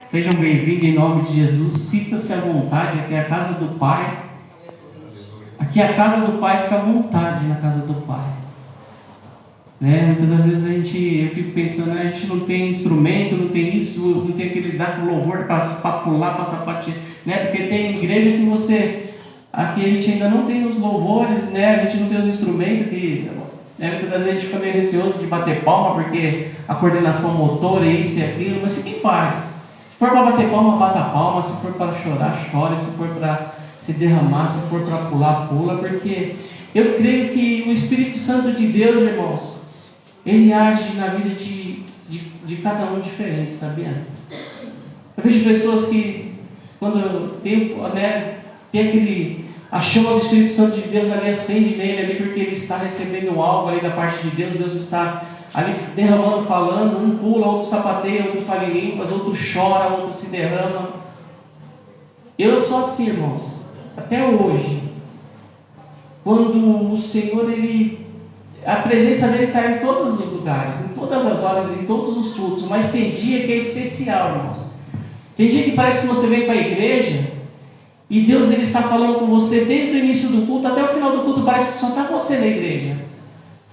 Sejam bem-vindos em nome de Jesus. Sinta-se à vontade, aqui é a casa do Pai. Aqui é a casa do Pai, fica à vontade na casa do Pai. Muitas das vezes eu fico pensando, a gente não tem instrumento, não tem isso, não tem aquele dar com louvor para pular, para sapatear, porque tem igreja que aqui a gente ainda não tem os louvores, a gente não tem os instrumentos, muitas vezes a gente fica meio receoso de bater palma, porque a coordenação motora é isso e aquilo, mas fique em paz. Se for para bater palma, bata palma, se for para chorar, chore, se for para se derramar, se for para pular, pula, porque eu creio que o Espírito Santo de Deus, irmãos, ele age na vida de cada um diferente, sabia? Eu vejo pessoas que, quando tem a chama do Espírito Santo de Deus ali, acende nele ali, porque ele está recebendo algo ali da parte de Deus, Deus está ali derramando, falando, um pula, outro sapateia, outro fala em línguas, outro chora, outro se derrama. Eu sou assim, irmãos, até hoje, quando o Senhor, a presença dele está em todos os lugares, em todas as horas, em todos os cultos, mas tem dia que é especial, irmãos. Tem dia que parece que você vem para a igreja e Deus ele está falando com você desde o início do culto até o final do culto, parece que só está você na igreja.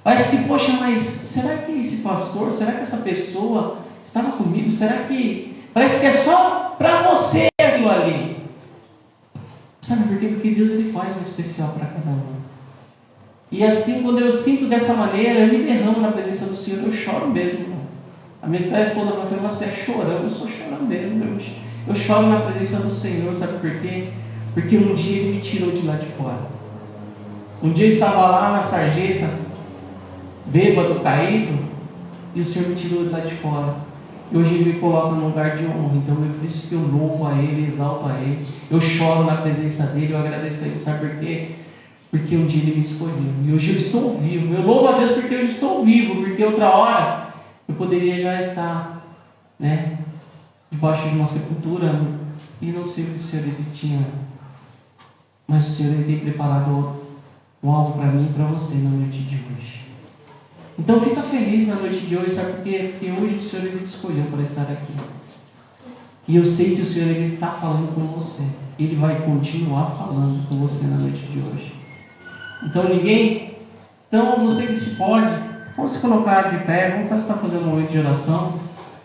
Parece que, poxa, mas será que esse pastor, será que essa pessoa estava comigo? Será que... Parece que é só para você aquilo ali. Sabe por quê? Porque Deus ele faz um especial para cada um. E assim, quando eu sinto dessa maneira, eu me derramo na presença do Senhor, eu choro mesmo. Irmão. A minha esposa fala assim, você é chorando, eu sou chorando mesmo. Eu choro na presença do Senhor, sabe por quê? Porque um dia Ele me tirou de lá de fora. Um dia eu estava lá na sarjeta, bêbado, caído, e o Senhor me tirou de lá de fora. E hoje Ele me coloca num lugar de honra. Então é por isso que eu louvo a Ele, exalto a Ele. Eu choro na presença dEle, eu agradeço a Ele. Sabe por quê? Porque um dia Ele me escolheu. E hoje eu estou vivo. Eu louvo a Deus porque hoje estou vivo. Porque outra hora eu poderia já estar, debaixo de uma sepultura e não sei o que o Senhor ele tinha. Mas o Senhor ele tem preparado algo para mim e para você na noite de hoje. Então fica feliz na noite de hoje, sabe por quê? Porque hoje o Senhor ele te escolheu para estar aqui. E eu sei que o Senhor ele está falando com você. Ele vai continuar falando com você na noite de hoje. Então você que se pode, vamos se colocar de pé, vamos estar fazendo uma noite de oração.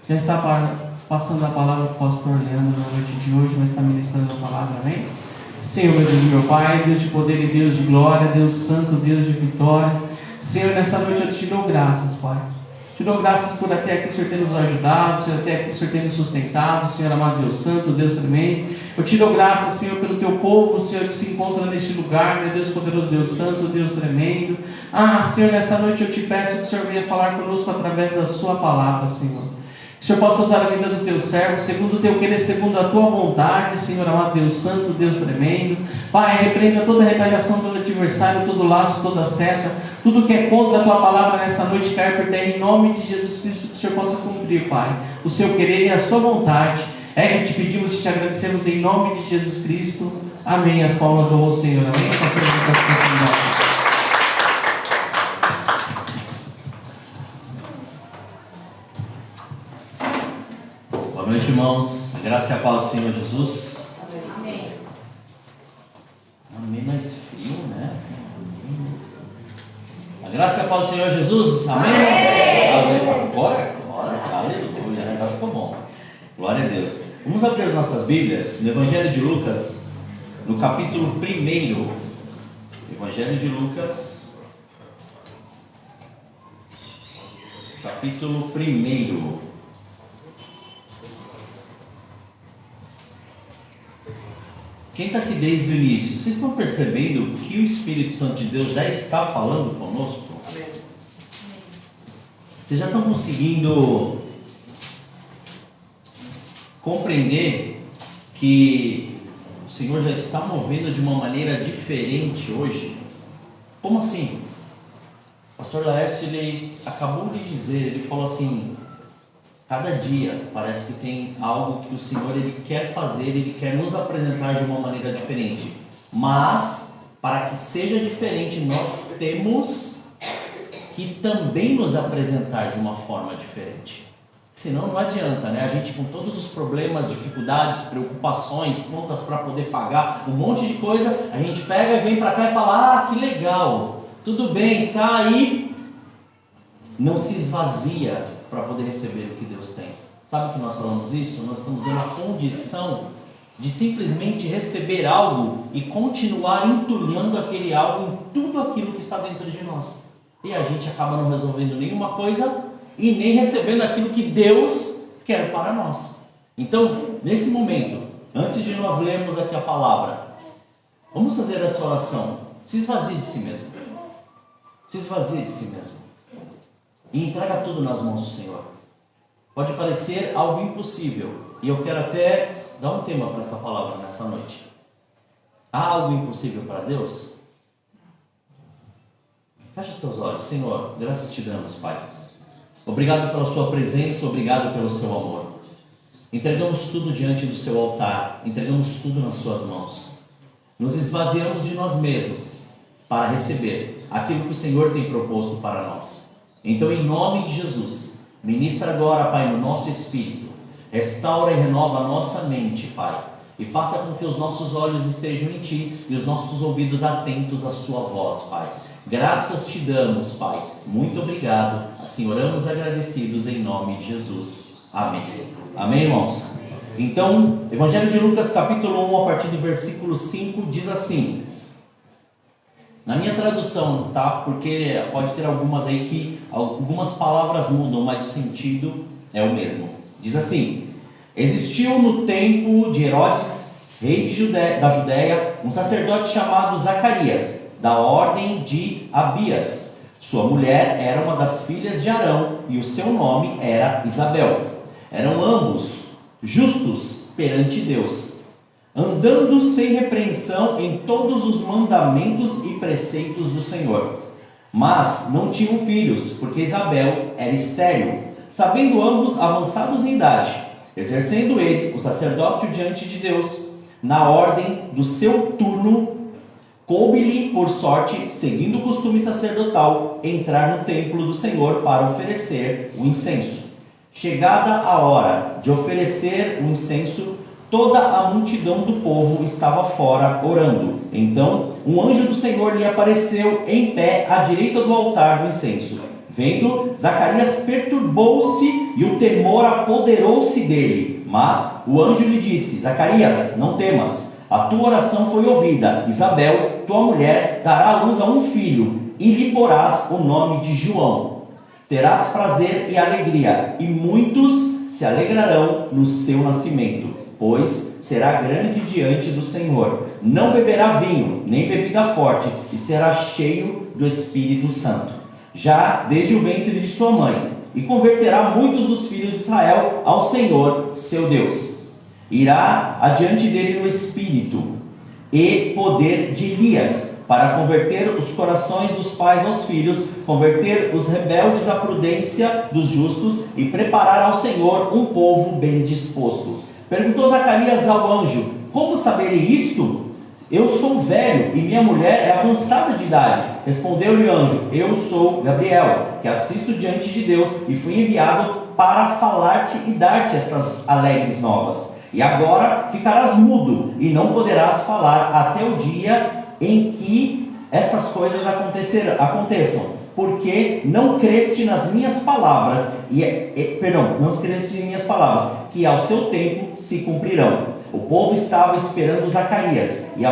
Já está passando a palavra para o pastor Leandro na noite de hoje, vai estar ministrando a palavra, amém? Senhor, meu Deus e meu Pai, Deus de poder e Deus de glória, Deus santo, Deus de vitória. Senhor, nessa noite eu te dou graças, Pai. Te dou graças por até aqui o Senhor ter nos ajudado, Senhor, até aqui o Senhor ter nos sustentado, Senhor amado Deus santo, Deus tremendo. Eu te dou graças, Senhor, pelo teu povo, Senhor, que se encontra neste lugar, meu Deus poderoso, Deus santo, Deus tremendo. Senhor, nessa noite eu te peço que o Senhor venha falar conosco através da sua palavra, Senhor. Que o Senhor possa usar a vida do teu servo, segundo o teu querer, segundo a tua vontade, Senhor amado Deus santo, Deus tremendo. Pai, repreenda toda retaliação do adversário, todo laço, toda seta, tudo que é contra a tua palavra nessa noite, cair por terra, em nome de Jesus Cristo, que o Senhor possa cumprir, Pai, o seu querer e a sua vontade. É que te pedimos e te agradecemos em nome de Jesus Cristo. Amém. As palmas do Senhor. Amém. Boa noite, irmãos. A graça e a paz do Senhor Jesus. Amém. Amém, mais frio, né? A graça e a paz do Senhor Jesus. Amém. Amém. Glória, aleluia. Agora ficou bom. Glória a Deus. Vamos abrir as nossas Bíblias no Evangelho de Lucas, no capítulo 1. Evangelho de Lucas, capítulo 1. Quem está aqui desde o início, vocês estão percebendo que o Espírito Santo de Deus já está falando conosco? Vocês já estão conseguindo compreender que o Senhor já está movendo de uma maneira diferente hoje? Como assim? O pastor Laércio, ele acabou de dizer, ele falou assim: cada dia parece que tem algo que o Senhor ele quer fazer, ele quer nos apresentar de uma maneira diferente. Mas, para que seja diferente, nós temos que também nos apresentar de uma forma diferente. Senão não adianta, né? A gente com todos os problemas, dificuldades, preocupações, contas para poder pagar, um monte de coisa, a gente pega e vem para cá e fala, que legal, tudo bem, tá aí. Não se esvazia para poder receber o que Deus tem. Sabe que nós falamos isso? Nós estamos dando a condição de simplesmente receber algo e continuar entulhando aquele algo em tudo aquilo que está dentro de nós. E a gente acaba não resolvendo nenhuma coisa e nem recebendo aquilo que Deus quer para nós. Então, nesse momento, antes de nós lermos aqui a palavra, vamos fazer essa oração. Se esvazie de si mesmo. Se esvazie de si mesmo. E entrega tudo nas mãos do Senhor. Pode parecer algo impossível. E eu quero até dar um tema para essa palavra nessa noite. Há algo impossível para Deus? Fecha os teus olhos. Senhor, graças te damos, Pai. Obrigado pela sua presença, obrigado pelo seu amor. Entregamos tudo diante do seu altar, entregamos tudo nas suas mãos. Nos esvaziamos de nós mesmos para receber aquilo que o Senhor tem proposto para nós. Então, em nome de Jesus, ministra agora, Pai, no nosso espírito, restaura e renova a nossa mente, Pai, e faça com que os nossos olhos estejam em Ti e os nossos ouvidos atentos à sua voz, Pai. Graças te damos, Pai. Muito obrigado. Assim oramos agradecidos em nome de Jesus. Amém. Amém, irmãos? Então, Evangelho de Lucas, capítulo 1, a partir do versículo 5, diz assim. Na minha tradução, tá? Porque pode ter algumas aí que algumas palavras mudam, mas o sentido é o mesmo. Diz assim: existiu no tempo de Herodes, rei da Judéia, um sacerdote chamado Zacarias, da ordem de Abias. Sua mulher era uma das filhas de Arão e o seu nome era Isabel. Eram ambos justos perante Deus, andando sem repreensão em todos os mandamentos e preceitos do Senhor. Mas não tinham filhos, porque Isabel era estéril, sabendo ambos avançados em idade, exercendo ele o sacerdócio diante de Deus. Na ordem do seu turno, coube-lhe, por sorte, seguindo o costume sacerdotal, entrar no templo do Senhor para oferecer o incenso. Chegada a hora de oferecer o incenso, toda a multidão do povo estava fora orando. Então, um anjo do Senhor lhe apareceu em pé à direita do altar do incenso. Vendo, Zacarias perturbou-se e o temor apoderou-se dele. Mas o anjo lhe disse: Zacarias, não temas. A tua oração foi ouvida. Isabel, tua mulher, dará à luz a um filho, e lhe porás o nome de João. Terás prazer e alegria, e muitos se alegrarão no seu nascimento, pois será grande diante do Senhor. Não beberá vinho, nem bebida forte, e será cheio do Espírito Santo, já desde o ventre de sua mãe, e converterá muitos dos filhos de Israel ao Senhor, seu Deus. Irá adiante dele no espírito e poder de Elias, para converter os corações dos pais aos filhos, converter os rebeldes à prudência dos justos e preparar ao Senhor um povo bem disposto. Perguntou Zacarias ao anjo: como saberei isto? Eu sou velho e minha mulher é avançada de idade. Respondeu-lhe o anjo: eu sou Gabriel, que assisto diante de Deus e fui enviado para falar-te e dar-te estas alegres novas. E agora ficarás mudo e não poderás falar até o dia em que estas coisas aconteçam, porque não creste nas minhas palavras, não creste em minhas palavras, que ao seu tempo se cumprirão. O povo estava esperando Zacarias e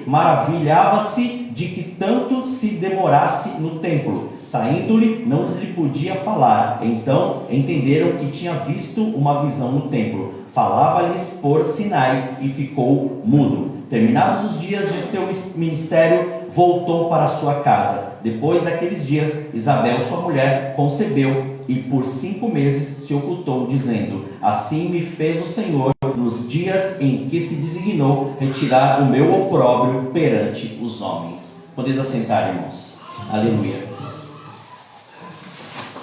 maravilhava-se de que tanto se demorasse no templo. Saindo-lhe, não lhe podia falar. Então entenderam que tinha visto uma visão no templo. Falava-lhes por sinais e ficou mudo. Terminados os dias de seu ministério, voltou para sua casa. Depois daqueles dias, Isabel, sua mulher, concebeu e por 5 meses se ocultou, dizendo: assim me fez o Senhor nos dias em que se designou retirar o meu opróbrio perante os homens. Podeis assentar, irmãos. Aleluia.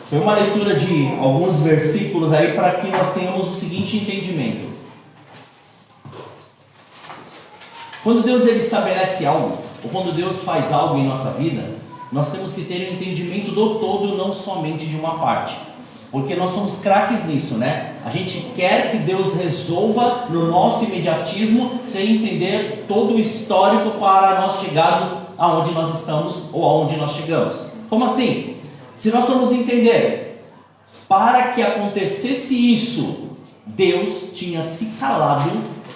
Foi uma leitura de alguns versículos aí para que nós tenhamos o seguinte entendimento. Quando Deus ele estabelece algo, ou quando Deus faz algo em nossa vida, nós temos que ter um entendimento do todo, não somente de uma parte. Porque nós somos craques nisso, né? A gente quer que Deus resolva no nosso imediatismo, sem entender todo o histórico para nós chegarmos aonde nós estamos ou aonde nós chegamos. Como assim? Se nós formos entender, para que acontecesse isso, Deus tinha se calado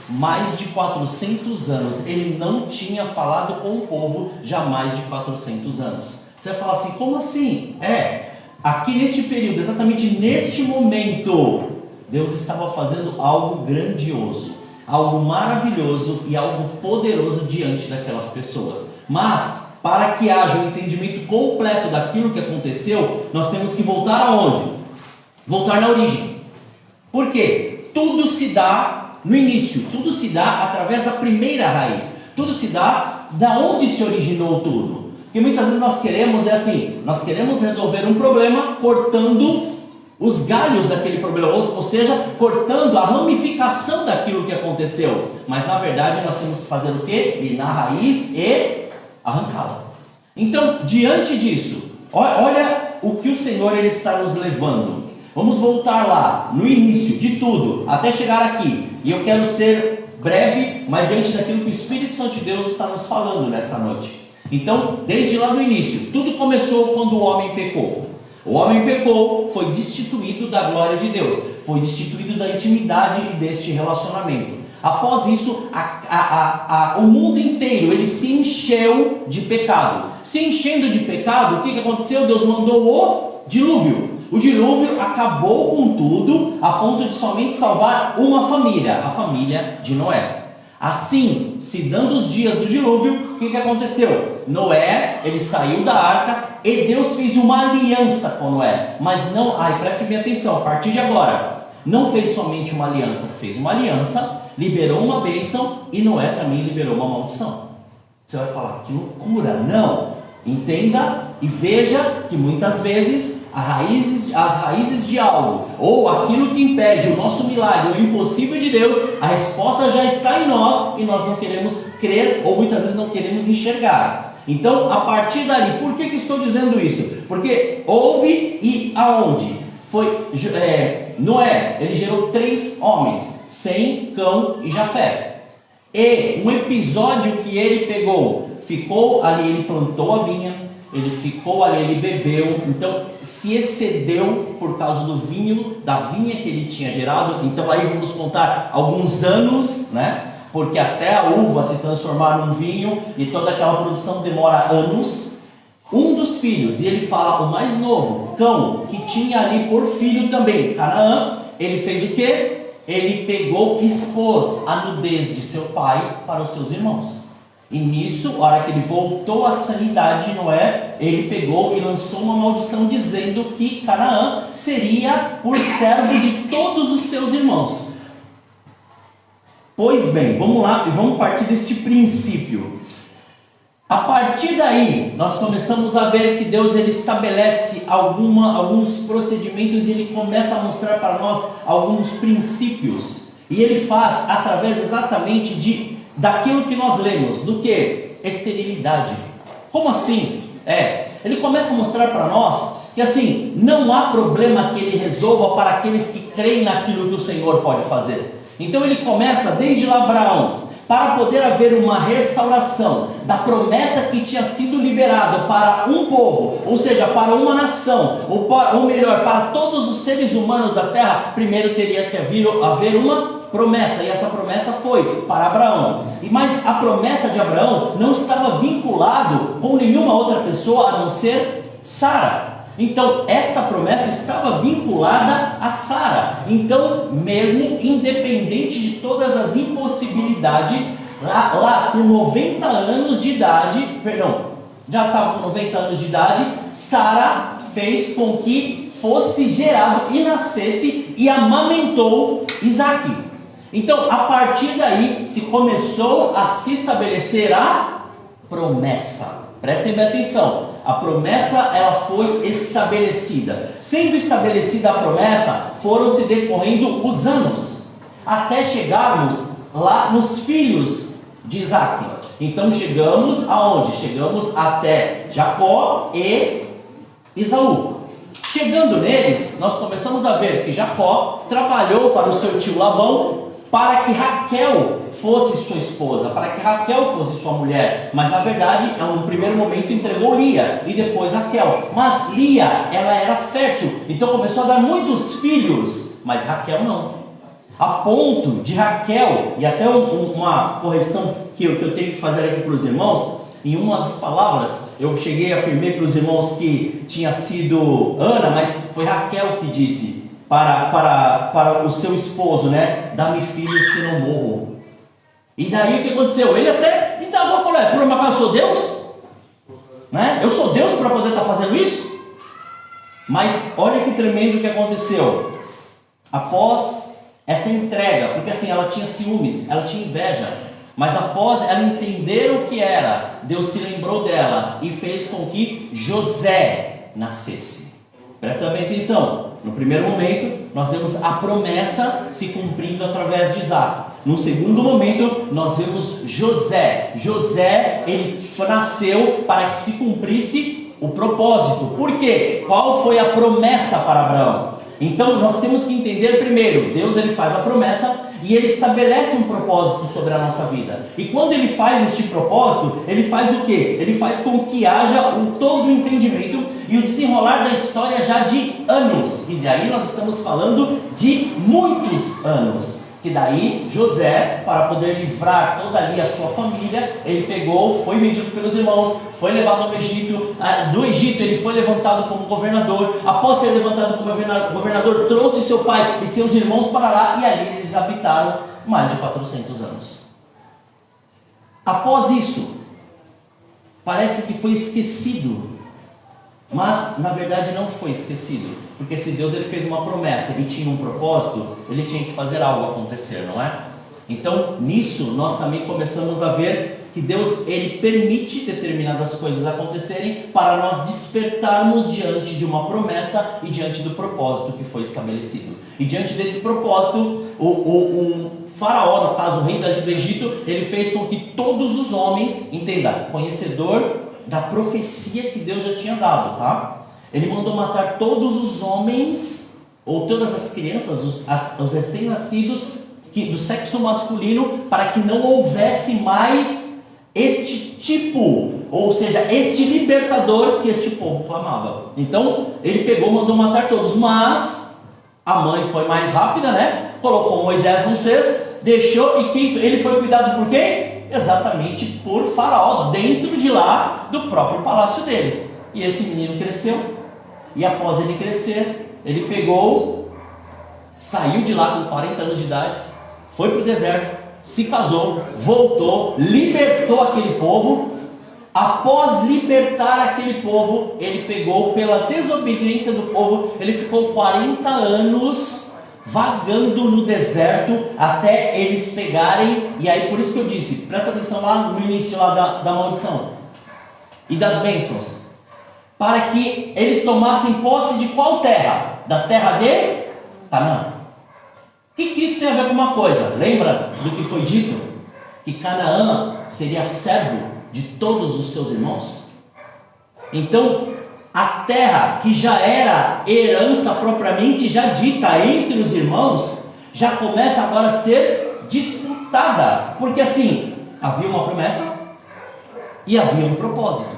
mais de 400 anos. Ele não tinha falado com o povo já mais de 400 anos. Você vai falar assim, como assim? Aqui neste período, exatamente neste momento, Deus estava fazendo algo grandioso, algo maravilhoso e algo poderoso diante daquelas pessoas. Mas, para que haja um entendimento completo daquilo que aconteceu, nós temos que voltar aonde? Voltar na origem. Por quê? Tudo se dá no início, tudo se dá através da primeira raiz, tudo se dá da onde se originou tudo. Porque muitas vezes nós queremos resolver um problema cortando os galhos daquele problema, ou seja, cortando a ramificação daquilo que aconteceu. Mas na verdade nós temos que fazer o quê? Ir na raiz e arrancá-la. Então, diante disso, olha o que o Senhor ele está nos levando. Vamos voltar lá, no início de tudo, até chegar aqui. E eu quero ser breve, mas diante daquilo que o Espírito Santo de Deus está nos falando nesta noite. Então, desde lá no início, tudo começou quando o homem pecou. O homem pecou, foi destituído da glória de Deus, foi destituído da intimidade e deste relacionamento. Após isso, o mundo inteiro ele se encheu de pecado. Se enchendo de pecado, o que aconteceu? Deus mandou o dilúvio. O dilúvio acabou com tudo, a ponto de somente salvar uma família, a família de Noé. Assim, se dando os dias do dilúvio, o que aconteceu? Noé, ele saiu da arca e Deus fez uma aliança com Noé. Mas não, preste bem atenção, a partir de agora, não fez somente uma aliança, fez uma aliança, liberou uma bênção e Noé também liberou uma maldição. Você vai falar, que loucura, não. Entenda e veja que muitas vezes as raízes de algo, ou aquilo que impede o nosso milagre, o impossível de Deus, a resposta já está em nós e nós não queremos crer, ou muitas vezes não queremos enxergar. Então, a partir dali, por que estou dizendo isso? Porque houve e aonde? Foi Noé, ele gerou 3 homens, Sem, Cão e Jafé. E um episódio que ele pegou, ficou ali, ele plantou a vinha, ele ficou ali, ele bebeu, então se excedeu por causa do vinho, da vinha que ele tinha gerado. Então aí vamos contar alguns anos, né? Porque até a uva se transformar num vinho e toda aquela produção demora anos. Um dos filhos, e ele fala o mais novo, Cão, que tinha ali por filho também, Canaã, ele fez o quê? Ele pegou e expôs a nudez de seu pai para os seus irmãos. E nisso, a hora que ele voltou à sanidade, Noé, ele pegou e lançou uma maldição dizendo que Canaã seria por servo de todos os seus irmãos. Pois bem, vamos lá e vamos partir deste princípio. A partir daí, nós começamos a ver que Deus ele estabelece alguns procedimentos e ele começa a mostrar para nós alguns princípios. E ele faz através exatamente daquilo que nós lemos, do que? Esterilidade. Como assim? Ele começa a mostrar para nós que assim, não há problema que ele resolva para aqueles que creem naquilo que o Senhor pode fazer. Então ele começa desde lá Abraão, para poder haver uma restauração da promessa que tinha sido liberada para um povo, ou seja, para uma nação, ou melhor, para todos os seres humanos da terra, primeiro teria que haver uma promessa, e essa promessa foi para Abraão. Mas a promessa de Abraão não estava vinculado com nenhuma outra pessoa a não ser Sara. Então esta promessa estava vinculada a Sara. Então, mesmo independente de todas as impossibilidades, lá com 90 anos de idade, já estava com 90 anos de idade, Sara fez com que fosse gerado e nascesse e amamentou Isaque. Então, a partir daí, se começou a se estabelecer a promessa. Prestem bem atenção, a promessa ela foi estabelecida. Sendo estabelecida a promessa, foram se decorrendo os anos, até chegarmos lá nos filhos De Isaac. Então chegamos aonde? Chegamos até Jacó e Esaú. Chegando neles, nós começamos a ver que Jacó trabalhou para o seu tio Labão para que Raquel fosse sua esposa, para que Raquel fosse sua mulher. Mas na verdade, no primeiro momento entregou Lia e depois Raquel. Mas Lia, ela era fértil, então começou a dar muitos filhos, mas Raquel não. A ponto de Raquel, e até uma correção que eu tenho que fazer aqui para os irmãos, em uma das palavras, eu cheguei a afirmar para os irmãos que tinha sido Ana, mas foi Raquel que disse para o seu esposo, né? Dá-me filhos, se não morro. E daí o que aconteceu? Ele até indagou e falou: por uma acaso eu sou Deus? Né? Eu sou Deus para poder estar fazendo isso? Mas olha que tremendo o que aconteceu. Após essa entrega, porque assim, ela tinha ciúmes, ela tinha inveja, mas após ela entender o que era, Deus se lembrou dela e fez com que José nascesse. Presta bem atenção. No primeiro momento, nós vemos a promessa se cumprindo através de Isaac. No segundo momento, nós vemos José. José, ele nasceu para que se cumprisse o propósito. Por quê? Qual foi a promessa para Abraão? Então, nós temos que entender primeiro, Deus ele faz a promessa e ele estabelece um propósito sobre a nossa vida. E quando ele faz este propósito, ele faz o quê? Ele faz com que haja todo o entendimento e o desenrolar da história já de anos. E daí nós estamos falando de muitos anos. Que daí José, para poder livrar toda ali a sua família, ele pegou, foi vendido pelos irmãos, foi levado ao Egito. Do Egito ele foi levantado como governador. Após ser levantado como governador, trouxe seu pai e seus irmãos para lá, e ali eles habitaram mais de 400 anos. Após isso, parece que foi esquecido, mas na verdade não foi esquecido, porque se Deus ele fez uma promessa, ele tinha um propósito, ele tinha que fazer algo acontecer, não é? Então nisso nós também começamos a ver que Deus ele permite determinadas coisas acontecerem para nós despertarmos diante de uma promessa e diante do propósito que foi estabelecido. E diante desse propósito, o faraó, no caso o rei do Egito, ele fez com que todos os homens, entenda, conhecedor da profecia que Deus já tinha dado, tá? Ele mandou matar todos os homens, ou todas as crianças, os recém-nascidos do sexo masculino, para que não houvesse mais este tipo, ou seja, este libertador que este povo clamava. Então, ele pegou, mandou matar todos, mas a mãe foi mais rápida, né? Colocou Moisés num cesto, deixou, e ele foi cuidado por quem? Exatamente por Faraó, dentro de lá do próprio palácio dele. E esse menino cresceu, e após ele crescer, ele pegou, saiu de lá com 40 anos de idade, foi para o deserto, se casou, voltou, libertou aquele povo. Após libertar aquele povo, ele pegou, pela desobediência do povo, ele ficou 40 anos vagando no deserto até eles pegarem. E aí por isso que eu disse, presta atenção lá no início lá da maldição e das bênçãos, para que eles tomassem posse de qual terra? Da terra de Canaã. O que isso tem a ver com uma coisa? Lembra do que foi dito? Que Canaã seria servo de todos os seus irmãos? Então a terra que já era herança propriamente já dita entre os irmãos, já começa agora a ser disputada, porque assim, havia uma promessa e havia um propósito,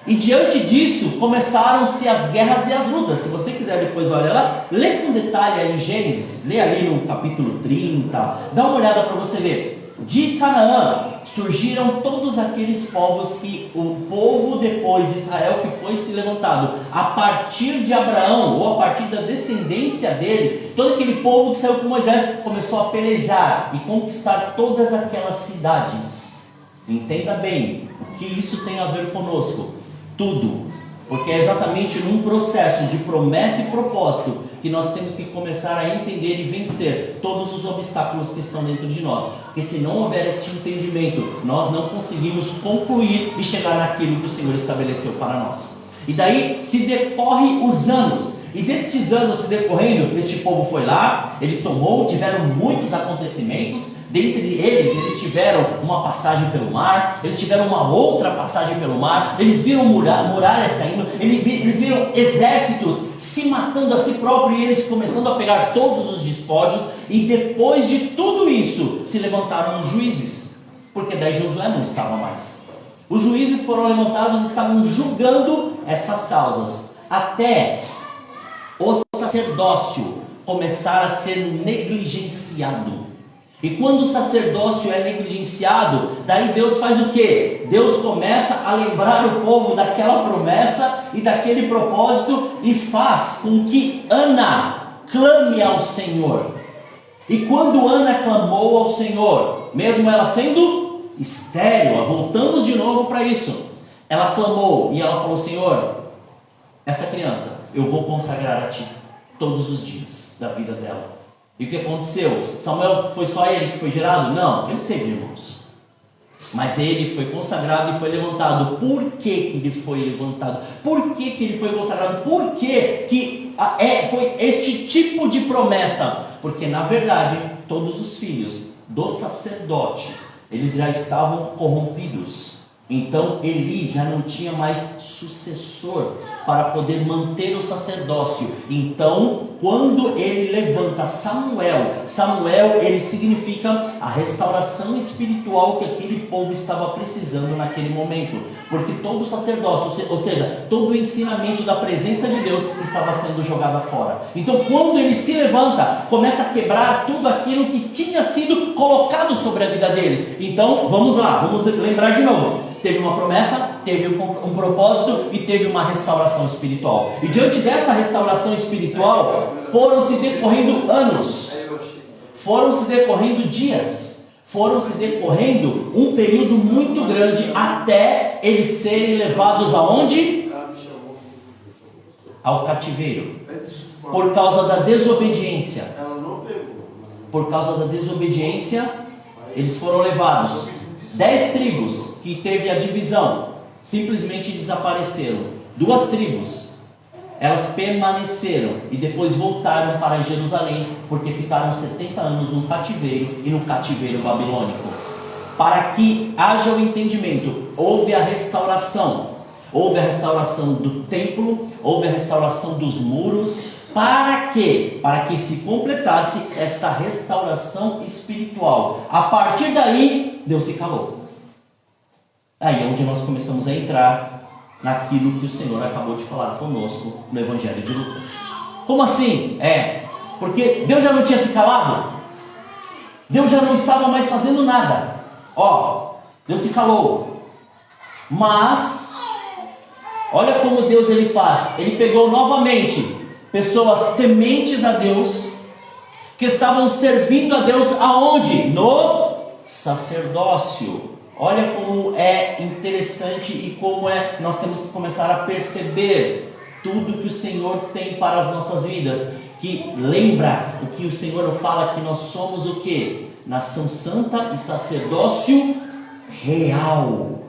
e diante disso começaram-se as guerras e as lutas. Se você quiser depois olhar lá, lê com detalhe ali em Gênesis, lê ali no capítulo 30, dá uma olhada para você ver. De Canaã surgiram todos aqueles povos que o povo depois de Israel que foi se levantado a partir de Abraão, ou a partir da descendência dele, todo aquele povo que saiu com Moisés começou a pelejar e conquistar todas aquelas cidades. Entenda bem o que isso tem a ver conosco. Tudo, porque é exatamente num processo de promessa e propósito que nós temos que começar a entender e vencer todos os obstáculos que estão dentro de nós, porque se não houver este entendimento, nós não conseguimos concluir e chegar naquilo que o Senhor estabeleceu para nós. E daí se decorre os anos, e destes anos se decorrendo, este povo foi lá, ele tomou, tiveram muitos acontecimentos, Dentre eles tiveram uma passagem pelo mar, eles tiveram uma outra passagem pelo mar, eles viram muralhas caindo, eles viram exércitos se matando a si próprio e eles começando a pegar todos os despojos. E depois de tudo isso, se levantaram os juízes, porque daí Josué não estava mais. Os juízes foram levantados e estavam julgando estas causas, até o sacerdócio começar a ser negligenciado. E quando o sacerdócio é negligenciado, daí Deus faz o quê? Deus começa a lembrar o povo daquela promessa e daquele propósito e faz com que Ana clame ao Senhor. E quando Ana clamou ao Senhor, mesmo ela sendo estéril, voltamos de novo para isso, ela clamou e ela falou: Senhor, esta criança eu vou consagrar a Ti todos os dias da vida dela. E o que aconteceu? Samuel foi só ele que foi gerado? Não, ele teve irmãos, mas ele foi consagrado e foi levantado. Por que ele foi levantado? Por que ele foi consagrado? Por que foi este tipo de promessa? Porque na verdade todos os filhos do sacerdote, eles já estavam corrompidos. Então Eli já não tinha mais sucessor para poder manter o sacerdócio. Então, quando ele levanta Samuel, ele significa a restauração espiritual que aquele povo estava precisando naquele momento, porque todo o sacerdócio, ou seja, todo o ensinamento da presença de Deus estava sendo jogado fora. Então, quando ele se levanta, começa a quebrar tudo aquilo que tinha sido colocado sobre a vida deles. Então, vamos lá, vamos lembrar de novo. Teve uma promessa, teve um propósito e teve uma restauração espiritual. E diante dessa restauração espiritual, foram se decorrendo anos, foram se decorrendo dias, foram se decorrendo um período muito grande até eles serem levados aonde? Ao cativeiro. Por causa da desobediência. Por causa da desobediência, eles foram levados. 10 tribos que teve a divisão simplesmente desapareceram. 2 tribos, elas permaneceram e depois voltaram para Jerusalém, porque ficaram 70 anos no cativeiro e no cativeiro babilônico. Para que haja o entendimento, houve a restauração do templo, houve a restauração dos muros. Para quê? Para que se completasse esta restauração espiritual. A partir daí, Deus se calou. Aí é onde nós começamos a entrar naquilo que o Senhor acabou de falar conosco no Evangelho de Lucas. Como assim? Porque Deus já não tinha se calado? Deus já não estava mais fazendo nada. Deus se calou. Mas, olha como Deus ele faz. Ele pegou novamente pessoas tementes a Deus, que estavam servindo a Deus aonde? No sacerdócio. Olha como é interessante e como nós temos que começar a perceber tudo que o Senhor tem para as nossas vidas. Que lembra o que o Senhor fala, que nós somos o quê? Nação santa e sacerdócio real.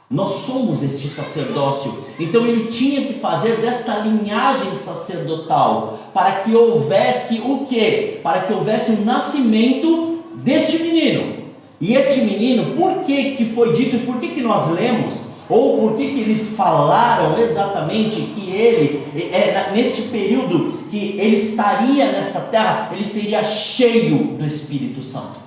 Nós somos este sacerdócio. Então ele tinha que fazer desta linhagem sacerdotal, para que houvesse o quê? Para que houvesse o nascimento deste menino. E este menino, por que foi dito, por que nós lemos, ou por que eles falaram exatamente que ele, neste período que ele estaria nesta terra, ele seria cheio do Espírito Santo.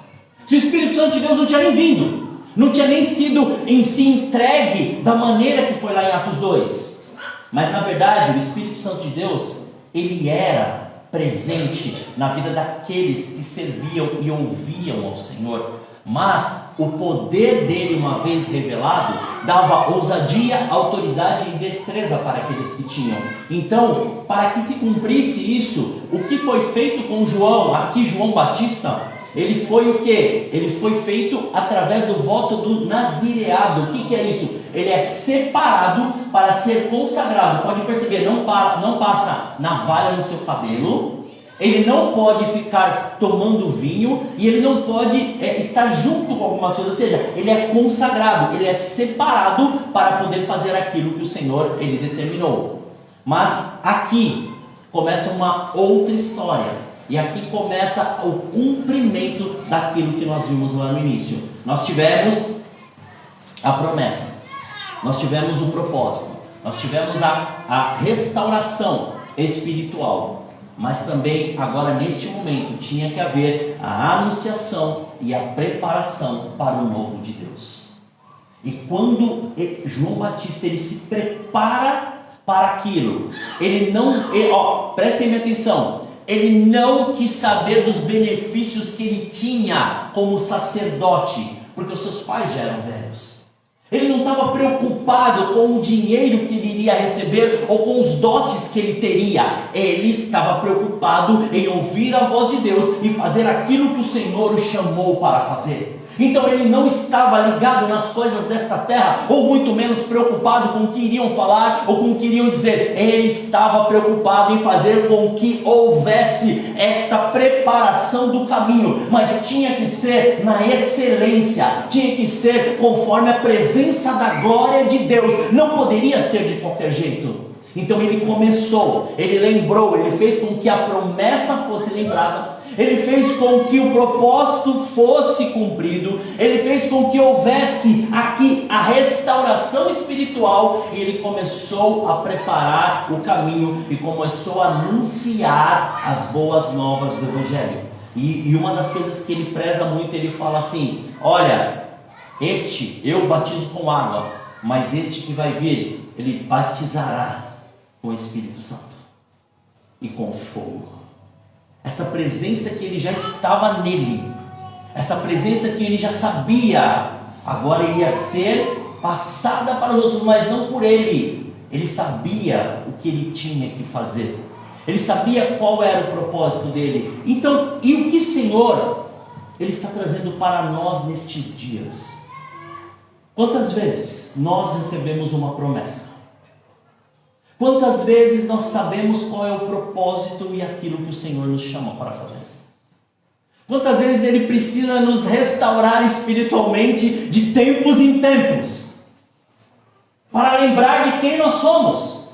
Se o Espírito Santo de Deus não tinha nem vindo, não tinha nem sido em si entregue da maneira que foi lá em Atos 2. Mas na verdade o Espírito Santo de Deus, ele era presente na vida daqueles que serviam e ouviam ao Senhor. Mas o poder dele, uma vez revelado, dava ousadia, autoridade e destreza para aqueles que tinham. Então, para que se cumprisse isso, o que foi feito com João, aqui João Batista, ele foi o quê? Ele foi feito através do voto do nazireado. O que é isso? Ele é separado para ser consagrado. Pode perceber, não passa navalha no seu cabelo, ele não pode ficar tomando vinho e ele não pode estar junto com algumas coisas. Ou seja, ele é consagrado, ele é separado para poder fazer aquilo que o Senhor ele determinou. Mas aqui começa uma outra história. E aqui começa o cumprimento daquilo que nós vimos lá no início. Nós tivemos a promessa, nós tivemos o propósito, nós tivemos a restauração espiritual, mas também agora neste momento tinha que haver a anunciação e a preparação para o novo de Deus. E quando João Batista ele se prepara para aquilo, prestem atenção, ele não quis saber dos benefícios que ele tinha como sacerdote, porque os seus pais já eram velhos. Ele não estava preocupado com o dinheiro que ele iria receber ou com os dotes que ele teria. Ele estava preocupado em ouvir a voz de Deus e fazer aquilo que o Senhor o chamou para fazer. Então ele não estava ligado nas coisas desta terra, ou muito menos preocupado com o que iriam falar ou com o que iriam dizer. Ele estava preocupado em fazer com que houvesse esta preparação do caminho, mas tinha que ser na excelência, tinha que ser conforme a presença da glória de Deus, não poderia ser de qualquer jeito. Então ele começou, ele lembrou, ele fez com que a promessa fosse lembrada, ele fez com que o propósito fosse cumprido, ele fez com que houvesse aqui a restauração espiritual, e ele começou a preparar o caminho e começou a anunciar as boas novas do Evangelho. E uma das coisas que ele preza muito, ele fala assim: olha, eu batizo com água, mas este que vai vir, ele batizará com o Espírito Santo e com fogo. Esta presença que ele já estava nele, esta presença que ele já sabia, agora iria ser passada para os outros, mas não por ele. Ele sabia o que ele tinha que fazer, ele sabia qual era o propósito dele. Então, e o que o Senhor ele está trazendo para nós nestes dias? Quantas vezes nós recebemos uma promessa? Quantas vezes nós sabemos qual é o propósito e aquilo que o Senhor nos chama para fazer? Quantas vezes Ele precisa nos restaurar espiritualmente de tempos em tempos, para lembrar de quem nós somos?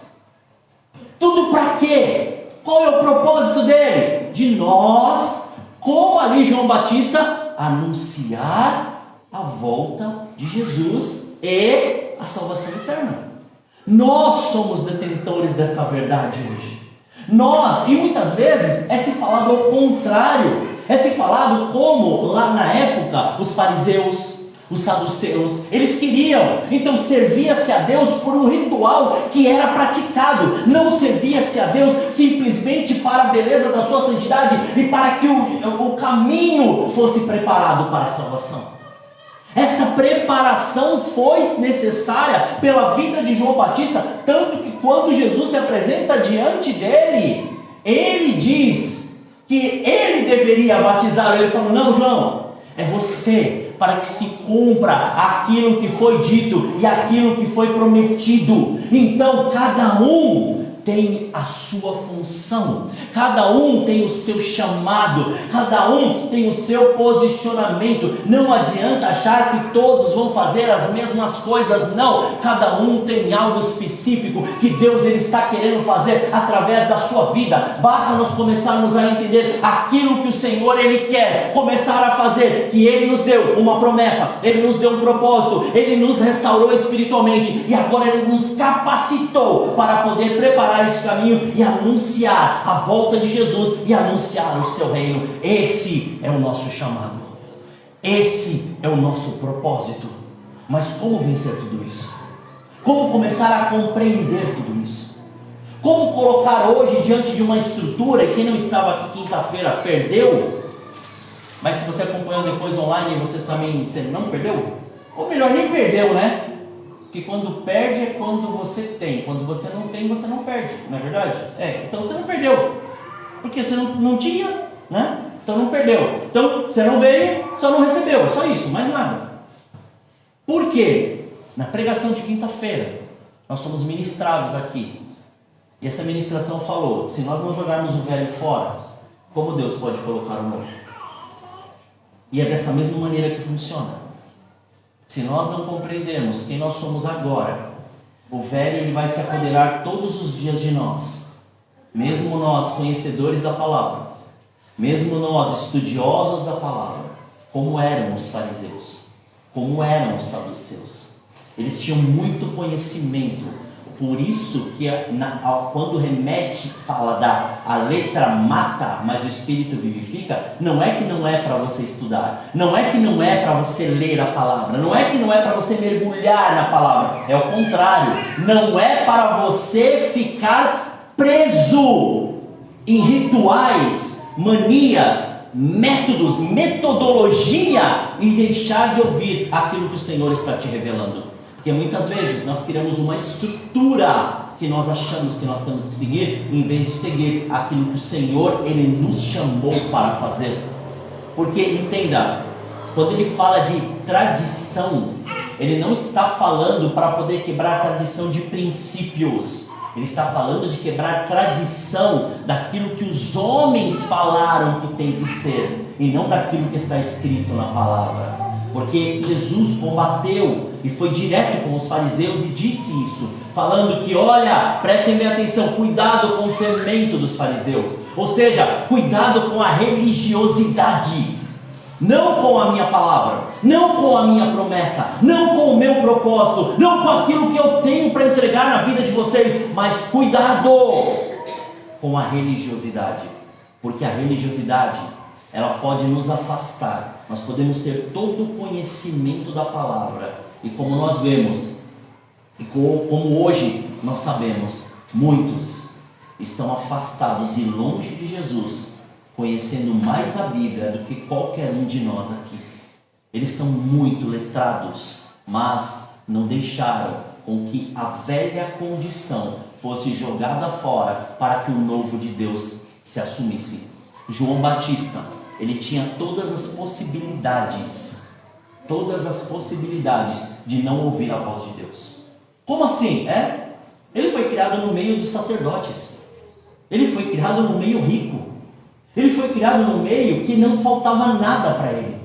Tudo para quê? Qual é o propósito dele? De nós, como ali João Batista, anunciar a volta de Jesus e a salvação eterna. Nós somos detentores dessa verdade hoje. Nós, e muitas vezes é se falado ao contrário, é se falado como lá na época os fariseus, os saduceus, eles queriam, então servia-se a Deus por um ritual que era praticado, não servia-se a Deus simplesmente para a beleza da sua santidade e para que o caminho fosse preparado para a salvação. Esta preparação foi necessária pela vida de João Batista, tanto que quando Jesus se apresenta diante dele, ele diz que ele deveria batizar. Ele falou: não, João, é você, para que se cumpra aquilo que foi dito e aquilo que foi prometido. Então cada um tem a sua função, cada um tem o seu chamado, cada um tem o seu posicionamento. Não adianta achar que todos vão fazer as mesmas coisas, não. Cada um tem algo específico que Deus ele está querendo fazer através da sua vida. Basta nós começarmos a entender aquilo que o Senhor ele quer começar a fazer, que Ele nos deu uma promessa, Ele nos deu um propósito, Ele nos restaurou espiritualmente e agora Ele nos capacitou para poder preparar esse caminho e anunciar a volta de Jesus e anunciar o seu reino. Esse é o nosso chamado, esse é o nosso propósito. Mas como vencer tudo isso? Como começar a compreender tudo isso? Como colocar hoje diante de uma estrutura, e quem não estava aqui quinta-feira perdeu, mas se você acompanhou depois online, você também não perdeu? Ou melhor, nem perdeu, né? Porque quando perde é quando você tem. Quando você não tem, você não perde. Não é verdade? Então você não perdeu. Porque você não tinha, né? Então não perdeu. Então você não veio, só não recebeu. É só isso, mais nada. Por quê? Na pregação de quinta-feira, nós somos ministrados aqui. E essa ministração falou: se nós não jogarmos o velho fora, como Deus pode colocar o novo? E é dessa mesma maneira que funciona. Se nós não compreendermos quem nós somos agora, o velho ele vai se apoderar todos os dias de nós. Mesmo nós, conhecedores da palavra, mesmo nós, estudiosos da palavra, como eram os fariseus, como eram os saduceus, eles tinham muito conhecimento. Por isso que quando remete, fala a letra mata, mas o Espírito vivifica, não é que não é para você estudar, não é que não é para você ler a palavra, não é que não é para você mergulhar na palavra, é o contrário, não é para você ficar preso em rituais, manias, métodos, metodologia e deixar de ouvir aquilo que o Senhor está te revelando. Porque muitas vezes nós criamos uma estrutura que nós achamos que nós temos que seguir, em vez de seguir aquilo que o Senhor, Ele nos chamou para fazer. Porque, entenda, quando Ele fala de tradição, Ele não está falando para poder quebrar a tradição de princípios. Ele está falando de quebrar a tradição daquilo que os homens falaram que tem que ser, e não daquilo que está escrito na palavra. Porque Jesus combateu e foi direto com os fariseus e disse isso, falando que, olha, prestem bem atenção, cuidado com o fermento dos fariseus, ou seja, cuidado com a religiosidade, não com a minha palavra, não com a minha promessa, não com o meu propósito, não com aquilo que eu tenho para entregar na vida de vocês, mas cuidado com a religiosidade, porque a religiosidade, ela pode nos afastar. Nós podemos ter todo o conhecimento da palavra, e como nós vemos, e como hoje nós sabemos, muitos estão afastados e longe de Jesus, conhecendo mais a Bíblia do que qualquer um de nós aqui. Eles são muito letrados, mas não deixaram com que a velha condição fosse jogada fora para que o novo de Deus se assumisse. João Batista, ele tinha todas as possibilidades de não ouvir a voz de Deus. Como assim? Ele foi criado no meio dos sacerdotes, ele foi criado no meio rico, ele foi criado no meio que não faltava nada para ele,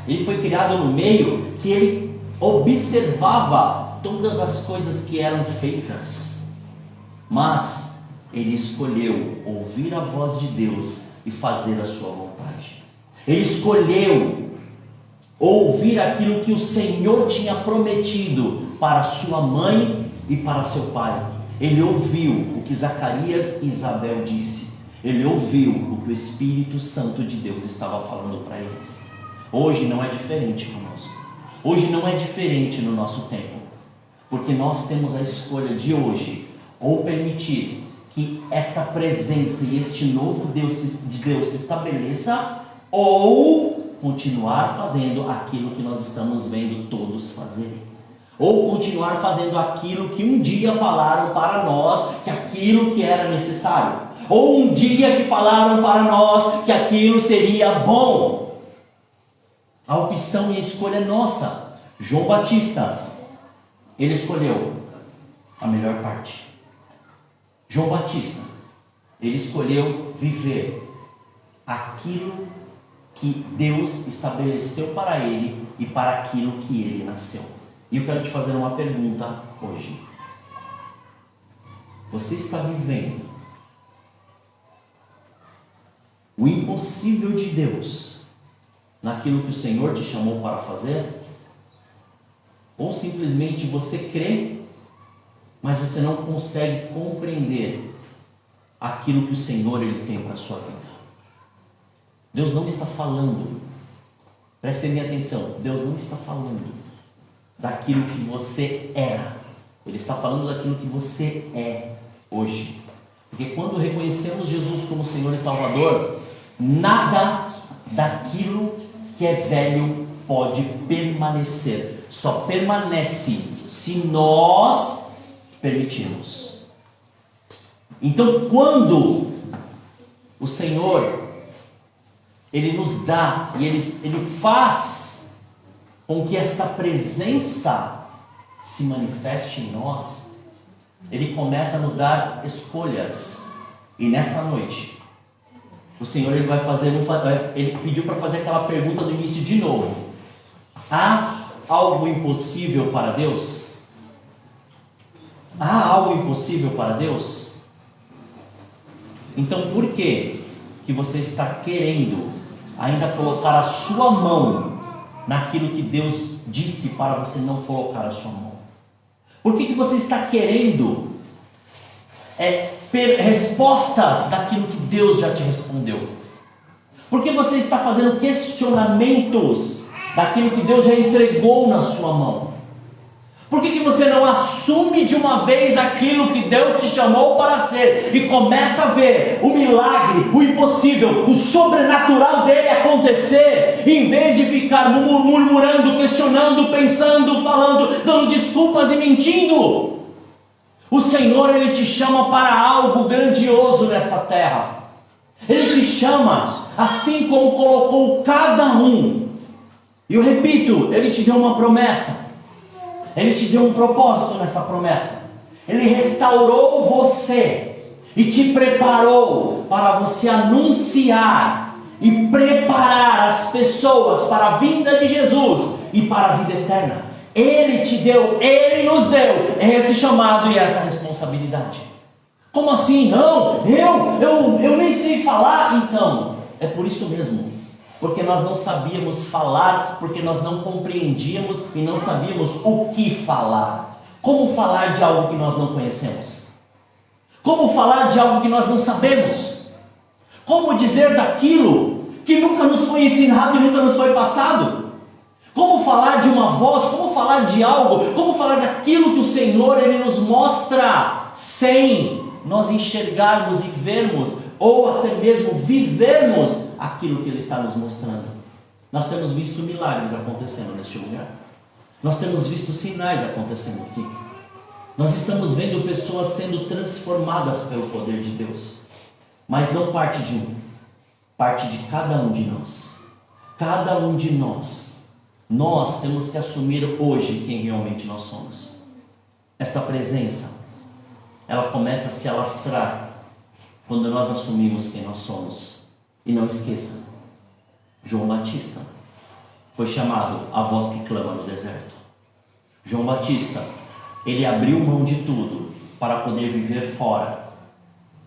ele foi criado no meio que ele observava todas as coisas que eram feitas, mas ele escolheu ouvir a voz de Deus e fazer a sua vontade. Ele escolheu ouvir aquilo que o Senhor tinha prometido para sua mãe e para seu pai. Ele ouviu o que Zacarias e Isabel disse. Ele ouviu o que o Espírito Santo de Deus estava falando para eles. Hoje não é diferente conosco. Hoje não é diferente no nosso tempo. Porque nós temos a escolha de hoje, ou permitir que esta presença e este novo Deus de Deus se estabeleça, ou continuar fazendo aquilo que nós estamos vendo todos fazerem, ou continuar fazendo aquilo que um dia falaram para nós que aquilo que era necessário, ou um dia que falaram para nós que aquilo seria bom. A opção e a escolha é nossa. João Batista, ele escolheu a melhor parte. João Batista, ele escolheu viver aquilo que Deus estabeleceu para ele e para aquilo que ele nasceu. E eu quero te fazer uma pergunta hoje. Você está vivendo o impossível de Deus naquilo que o Senhor te chamou para fazer? Ou simplesmente você crê, mas você não consegue compreender aquilo que o Senhor ele tem para a sua vida? Deus não está falando, prestem bem atenção, Deus não está falando daquilo que você era, Ele está falando daquilo que você é hoje. Porque quando reconhecemos Jesus como Senhor e Salvador, nada daquilo que é velho pode permanecer, só permanece se nós permitirmos. Então, quando o Senhor Ele nos dá e Ele faz com que esta presença se manifeste em nós, Ele começa a nos dar escolhas. E nesta noite, o Senhor Ele vai fazer, Ele pediu para fazer aquela pergunta do início de novo. Há algo impossível para Deus? Há algo impossível para Deus? Então por que que você está querendo ainda colocar a sua mão naquilo que Deus disse para você não colocar a sua mão? Por que você está querendo respostas daquilo que Deus já te respondeu? Por que você está fazendo questionamentos daquilo que Deus já entregou na sua mão? Por que você não assume de uma vez aquilo que Deus te chamou para ser e começa a ver o milagre, o impossível, o sobrenatural dele acontecer, em vez de ficar murmurando, questionando, pensando, falando, dando desculpas e mentindo? O Senhor, Ele te chama para algo grandioso nesta terra. Ele te chama assim como colocou cada um. E eu repito, Ele te deu uma promessa. Ele te deu um propósito nessa promessa. Ele restaurou você e te preparou para você anunciar e preparar as pessoas para a vinda de Jesus e para a vida eterna. Ele te deu, Ele nos deu esse chamado e essa responsabilidade. Como assim? Não, eu nem sei falar. Então, é por isso mesmo. Porque nós não sabíamos falar, porque nós não compreendíamos e não sabíamos o que falar. Como falar de algo que nós não conhecemos? Como falar de algo que nós não sabemos? Como dizer daquilo que nunca nos foi ensinado e nunca nos foi passado? Como falar de uma voz? Como falar de algo? Como falar daquilo que o Senhor Ele nos mostra sem nós enxergarmos e vermos ou até mesmo vivermos aquilo que Ele está nos mostrando? Nós temos visto milagres acontecendo neste lugar. Nós temos visto sinais acontecendo aqui. Nós estamos vendo pessoas sendo transformadas pelo poder de Deus. Mas não parte de um, parte de cada um de nós. Cada um de nós. Nós temos que assumir hoje quem realmente nós somos. Esta presença, ela começa a se alastrar quando nós assumimos quem nós somos. E não esqueça, João Batista foi chamado a voz que clama no deserto. João Batista, ele abriu mão de tudo para poder viver fora.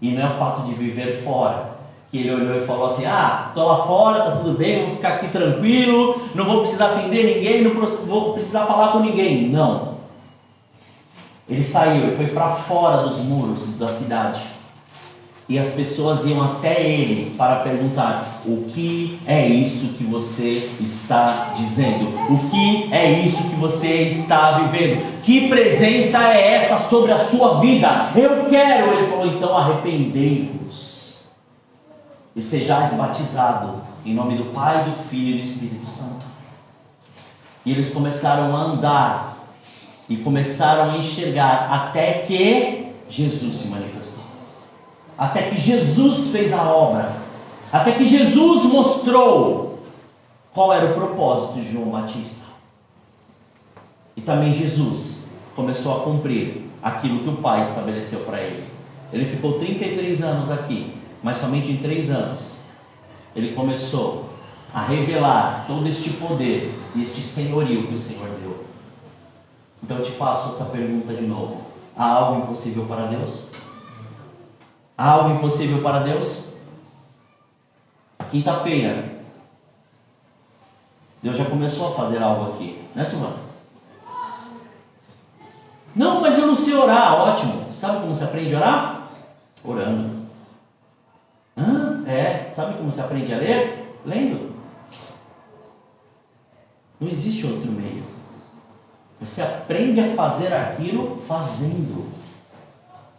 E não é o fato de viver fora que ele olhou e falou assim: estou lá fora, está tudo bem, vou ficar aqui tranquilo, não vou precisar atender ninguém, não vou precisar falar com ninguém. Não. Ele saiu, ele foi para fora dos muros da cidade. E as pessoas iam até ele para perguntar: o que é isso que você está dizendo? O que é isso que você está vivendo? Que presença é essa sobre a sua vida? Eu quero. Ele falou: então arrependei-vos e sejais batizado em nome do Pai, do Filho e do Espírito Santo. E eles começaram a andar e começaram a enxergar até que Jesus se manifestou. Até que Jesus fez a obra, até que Jesus mostrou qual era o propósito de João Batista. E também Jesus começou a cumprir aquilo que o Pai estabeleceu para ele. Ele ficou 33 anos aqui, mas somente em 3 anos ele começou a revelar todo este poder e este senhorio que o Senhor deu. Então eu te faço essa pergunta de novo: há algo impossível para Deus? Há algo impossível para Deus? Quinta-feira, Deus já começou a fazer algo aqui, né, Silvana? Não, mas eu não sei orar. Ótimo. Sabe como se aprende a orar? Orando. Sabe como se aprende a ler? Lendo. Não existe outro meio. Você aprende a fazer aquilo fazendo.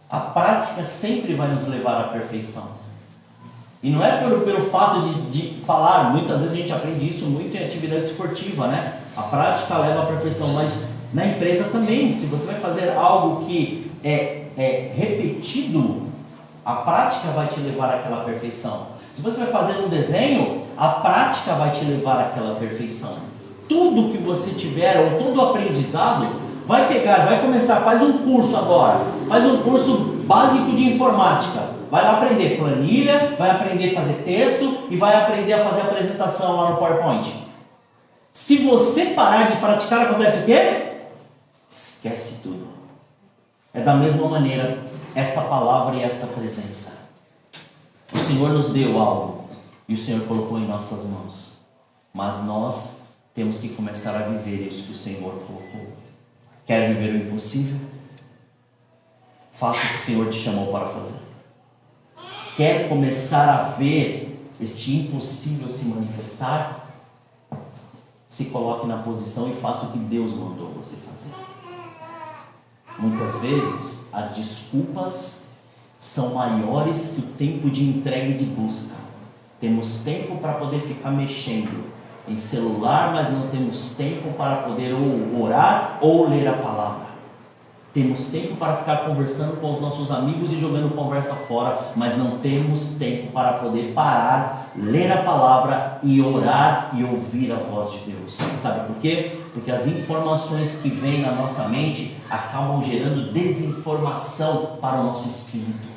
A prática sempre vai nos levar à perfeição. E não é pelo fato de falar. Muitas vezes a gente aprende isso muito em atividade esportiva, né? A prática leva à perfeição, mas na empresa também. Se você vai fazer algo que é repetido, a prática vai te levar àquela perfeição. Se você vai fazer um desenho, a prática vai te levar àquela perfeição. Tudo que você tiver, ou todo aprendizado, vai começar, faz um curso agora, faz um curso básico de informática, vai lá aprender planilha, vai aprender a fazer texto e vai aprender a fazer apresentação lá no PowerPoint. Se você parar de praticar, acontece o quê? Esquece tudo. É da mesma maneira esta palavra e esta presença. O Senhor nos deu algo e o Senhor colocou em nossas mãos, mas nós temos que começar a viver isso que o Senhor colocou. Quer viver o impossível? Faça o que o Senhor te chamou para fazer. Quer começar a ver este impossível se manifestar? Se coloque na posição e faça o que Deus mandou você fazer. Muitas vezes as desculpas são maiores que o tempo de entrega e de busca. Temos tempo para poder ficar mexendo em celular, mas não temos tempo para poder ou orar ou ler a palavra. Temos tempo para ficar conversando com os nossos amigos e jogando conversa fora, mas não temos tempo para poder parar, ler a palavra e orar e ouvir a voz de Deus. Sabe por quê? Porque as informações que vêm na nossa mente acabam gerando desinformação para o nosso espírito.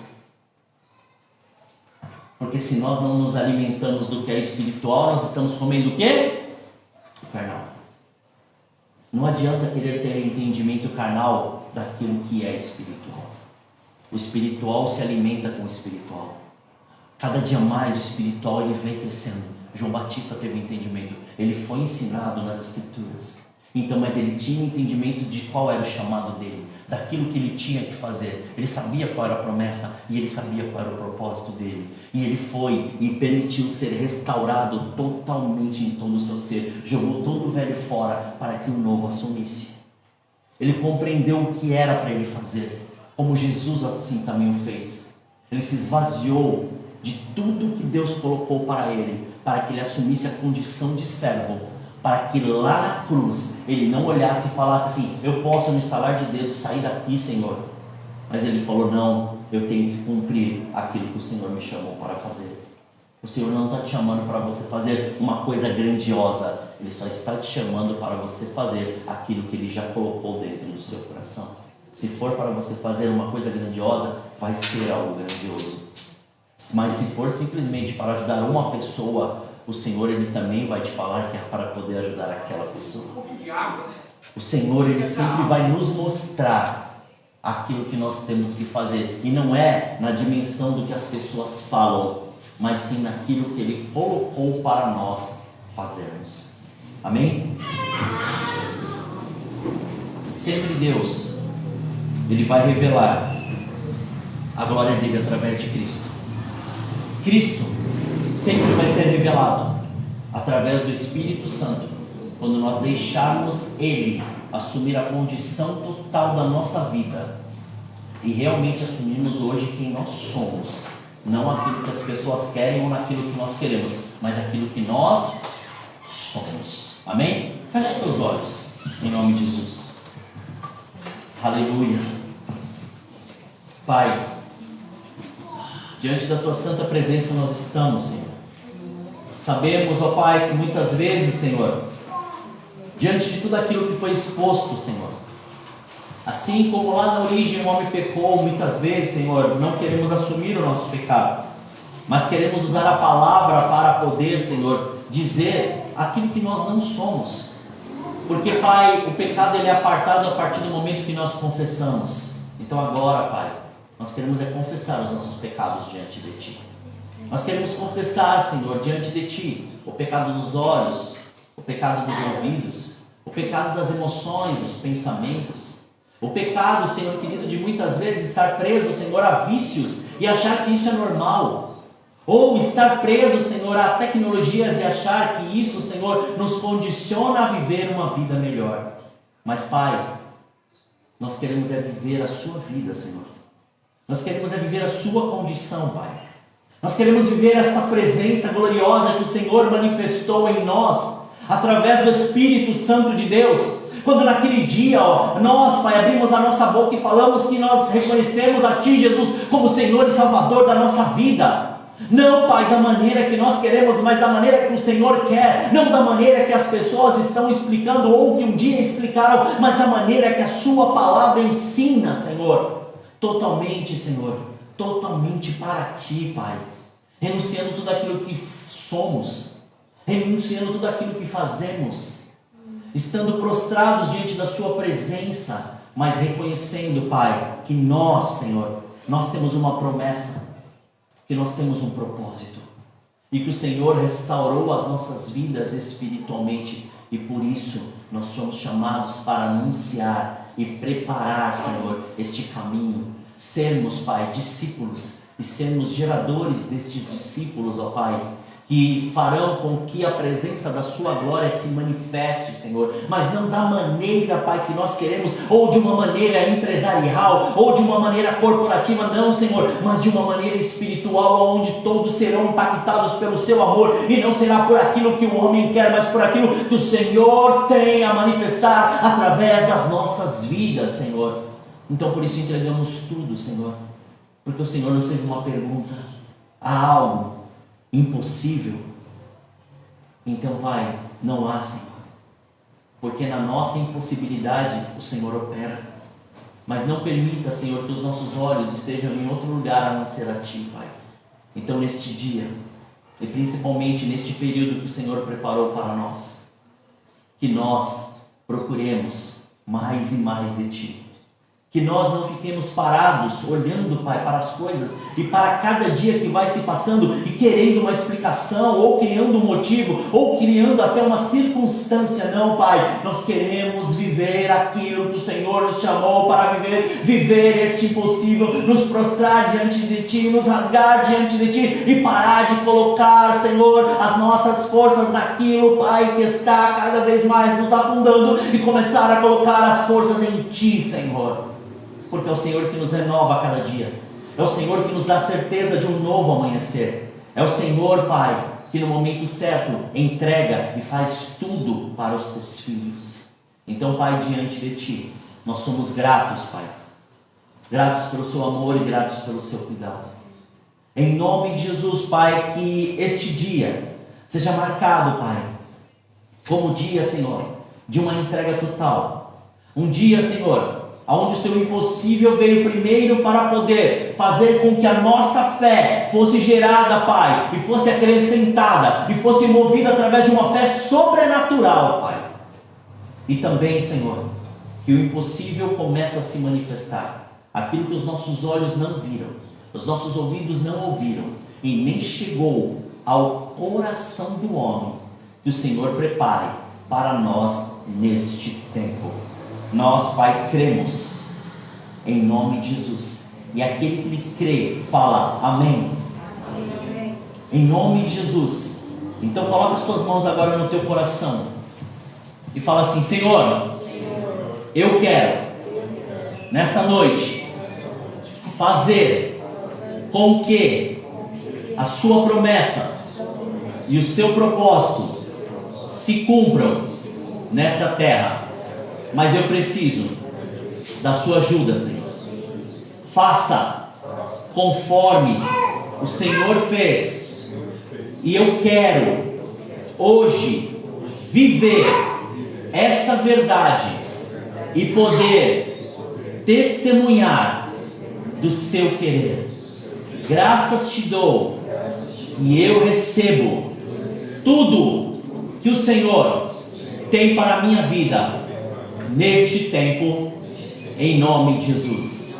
Porque se nós não nos alimentamos do que é espiritual, nós estamos comendo o quê? O carnal. Não adianta querer ter entendimento carnal daquilo que é espiritual. O espiritual se alimenta com o espiritual. Cada dia mais o espiritual ele vem crescendo. João Batista teve entendimento. Ele foi ensinado nas escrituras. Então, mas ele tinha entendimento de qual era o chamado dele, daquilo que ele tinha que fazer. Ele sabia qual era a promessa e ele sabia qual era o propósito dele. E ele foi e permitiu ser restaurado totalmente em todo o seu ser. Jogou todo o velho fora para que o novo assumisse. Ele compreendeu o que era para ele fazer, como Jesus assim também o fez. Ele se esvaziou de tudo que Deus colocou para ele, para que ele assumisse a condição de servo, para que lá na cruz ele não olhasse e falasse assim: eu posso no estalar de dedos sair daqui, Senhor. Mas ele falou: não, eu tenho que cumprir aquilo que o Senhor me chamou para fazer. O Senhor não está te chamando para você fazer uma coisa grandiosa, Ele só está te chamando para você fazer aquilo que Ele já colocou dentro do seu coração. Se for para você fazer uma coisa grandiosa, vai ser algo grandioso. Mas se for simplesmente para ajudar uma pessoa, o Senhor Ele também vai te falar que é para poder ajudar aquela pessoa. O Senhor Ele sempre vai nos mostrar aquilo que nós temos que fazer. E não é na dimensão do que as pessoas falam, mas sim naquilo que Ele colocou para nós fazermos. Amém? Sempre Deus, Ele vai revelar a glória dEle através de Cristo. Cristo sempre vai ser revelado através do Espírito Santo, quando nós deixarmos Ele assumir a condição total da nossa vida e realmente assumirmos hoje quem nós somos, não aquilo que as pessoas querem ou naquilo que nós queremos, mas aquilo que nós somos. Amém? Feche os teus olhos, em nome de Jesus. Aleluia. Pai, diante da Tua santa presença nós estamos, Senhor. Sabemos, ó Pai, que muitas vezes, Senhor, diante de tudo aquilo que foi exposto, Senhor, assim como lá na origem o homem pecou, muitas vezes, Senhor, não queremos assumir o nosso pecado, mas queremos usar a palavra para poder, Senhor, dizer aquilo que nós não somos. Porque, Pai, o pecado ele é apartado a partir do momento que nós confessamos. Então agora, Pai, nós queremos confessar os nossos pecados diante de Ti. Nós queremos confessar, Senhor, diante de Ti, o pecado dos olhos, o pecado dos ouvidos, o pecado das emoções, dos pensamentos, o pecado, Senhor querido, de muitas vezes estar preso, Senhor, a vícios e achar que isso é normal. Ou estar preso, Senhor, a tecnologias e achar que isso, Senhor, nos condiciona a viver uma vida melhor. Mas, Pai, nós queremos viver a Sua vida, Senhor. Nós queremos viver a Sua condição, Pai. Nós queremos viver esta presença gloriosa que o Senhor manifestou em nós, através do Espírito Santo de Deus. Quando naquele dia, nós, Pai, abrimos a nossa boca e falamos que nós reconhecemos a Ti, Jesus, como Senhor e Salvador da nossa vida. Não, Pai, da maneira que nós queremos, mas da maneira que o Senhor quer. Não da maneira que as pessoas estão explicando ou que um dia explicaram, mas da maneira que a Sua palavra ensina, Senhor. Totalmente, Senhor, totalmente para Ti, Pai. Renunciando tudo aquilo que somos, renunciando tudo aquilo que fazemos, estando prostrados diante da Sua presença, mas reconhecendo, Pai, que nós, Senhor, nós temos uma promessa. que nós temos um propósito e que o Senhor restaurou as nossas vidas espiritualmente, e por isso nós somos chamados para anunciar e preparar, Senhor, este caminho, sermos, Pai, discípulos e sermos geradores destes discípulos, ó Pai, que farão com que a presença da sua glória se manifeste, Senhor, mas não da maneira, Pai, que nós queremos, ou de uma maneira empresarial, ou de uma maneira corporativa, não, Senhor, mas de uma maneira espiritual, onde todos serão impactados pelo seu amor, e não será por aquilo que o homem quer, mas por aquilo que o Senhor tem a manifestar através das nossas vidas, Senhor. Então por isso entregamos tudo, Senhor, porque o Senhor nos fez uma pergunta: há algo impossível? Então, Pai, não há, Senhor, porque na nossa impossibilidade o Senhor opera. Mas não permita, Senhor, que os nossos olhos estejam em outro lugar a não ser a Ti, Pai. Então, neste dia, e principalmente neste período que o Senhor preparou para nós, que nós procuremos mais e mais de Ti. Que nós não fiquemos parados, olhando, Pai, para as coisas e para cada dia que vai se passando e querendo uma explicação, ou criando um motivo, ou criando até uma circunstância. Não, Pai, nós queremos viver aquilo que o Senhor nos chamou para viver, viver este impossível, nos prostrar diante de Ti, nos rasgar diante de Ti e parar de colocar, Senhor, as nossas forças naquilo, Pai, que está cada vez mais nos afundando, e começar a colocar as forças em Ti, Senhor. Porque é o Senhor que nos renova a cada dia, é o Senhor que nos dá certeza de um novo amanhecer, é o Senhor, Pai, que no momento certo entrega e faz tudo para os Teus filhos. Então, Pai, diante de Ti, nós somos gratos, Pai, gratos pelo Seu amor e gratos pelo Seu cuidado. Em nome de Jesus, Pai, que este dia seja marcado, Pai, como dia, Senhor, de uma entrega total, um dia, Senhor, onde o Seu impossível veio primeiro para poder fazer com que a nossa fé fosse gerada, Pai, e fosse acrescentada, e fosse movida através de uma fé sobrenatural, Pai. E também, Senhor, que o impossível começa a se manifestar, aquilo que os nossos olhos não viram, os nossos ouvidos não ouviram, e nem chegou ao coração do homem, que o Senhor prepare para nós neste tempo. Nós, Pai, cremos em nome de Jesus, e aquele que lhe crê, fala amém. Amém. Em nome de Jesus. Então coloca as tuas mãos agora no teu coração e fala assim: Senhor, eu quero nesta noite fazer com que a Sua promessa e o Seu propósito se cumpram nesta terra. Mas eu preciso da Sua ajuda, Senhor. Faça conforme o Senhor fez. E eu quero hoje viver essa verdade e poder testemunhar do Seu querer. Graças Te dou, e eu recebo tudo que o Senhor tem para a minha vida neste tempo, em nome de Jesus.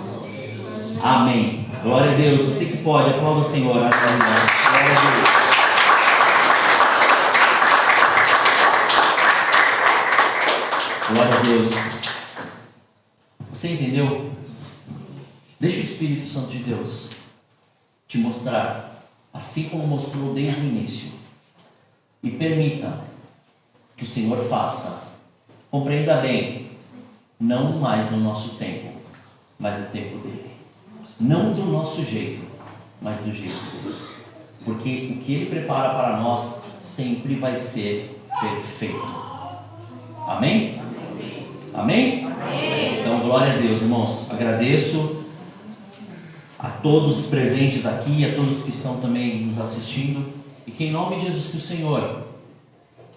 Amém. Glória a Deus. Você que pode, aplauda o Senhor. Glória a Deus. Glória a Deus. Você entendeu? Deixa o Espírito Santo de Deus te mostrar, assim como mostrou desde o início, e permita que o Senhor faça. Compreenda bem, não mais no nosso tempo, mas no tempo dele. Não do nosso jeito, mas do jeito dele. Porque o que Ele prepara para nós sempre vai ser perfeito. Amém? Amém? Amém? Então, glória a Deus, irmãos. Agradeço a todos os presentes aqui, a todos que estão também nos assistindo. E que em nome de Jesus, que o Senhor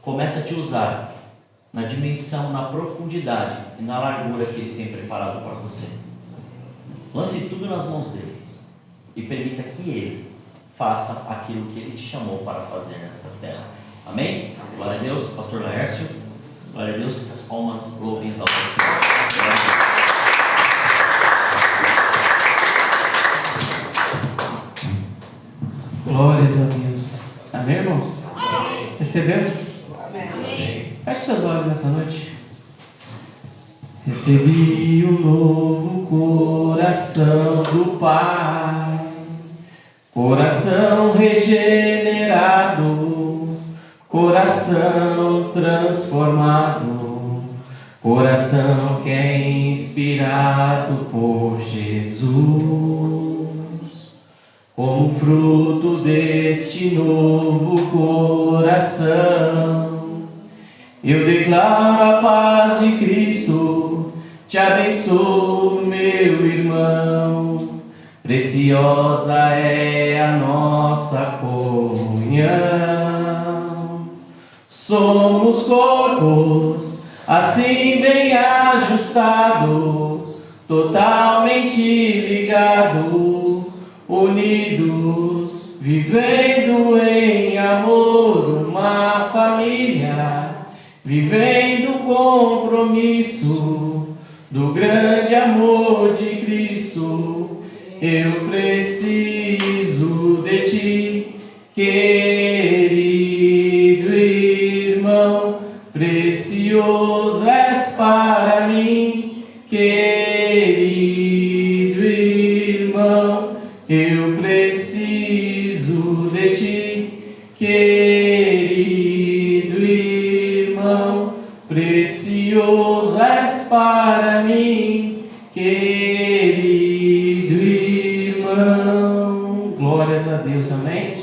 comece a te usar na dimensão, na profundidade e na largura que Ele tem preparado para você. Lance tudo nas mãos dEle e permita que Ele faça aquilo que Ele te chamou para fazer nessa terra. Amém? Glória a Deus. Pastor Laércio, glória a Deus. As palmas louvem e exaltem o Senhor. Glória a Deus. Glórias a Deus. Amém, irmãos? Recebemos? Feche seus olhos nessa noite. Recebi um novo coração do Pai, coração regenerado, coração transformado, coração que é inspirado por Jesus. Como fruto deste novo coração, eu declaro a paz de Cristo, te abençoo, meu irmão. Preciosa é a nossa comunhão. Somos corpos assim bem ajustados, totalmente ligados, unidos, vivendo em amor uma família, vivendo o compromisso do grande amor de Cristo. Eu preciso de ti, querido irmão, precioso és para mim, querido irmão, eu preciso de ti, querido irmão, precioso és para mim, querido irmão. Glórias a Deus, amém?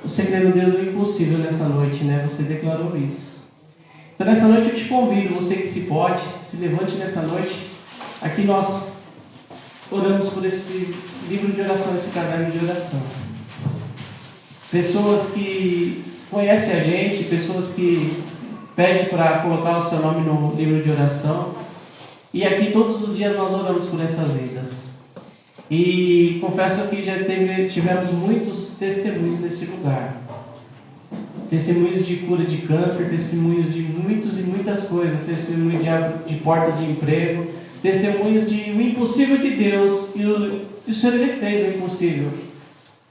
Você crê no Deus do impossível nessa noite, né? Você declarou isso. Então nessa noite eu te convido, você que se pode, se levante nessa noite. Aqui nós oramos por esse livro de oração, esse caderno de oração. Pessoas que conhecem a gente, pessoas que pedem para colocar o seu nome no livro de oração. E aqui todos os dias nós oramos por essas vidas. E confesso que já tivemos muitos testemunhos nesse lugar. Testemunhos de cura de câncer, testemunhos de muitos e muitas coisas, testemunhos de portas de emprego, testemunhos de o impossível de Deus, e o Senhor ele fez o impossível.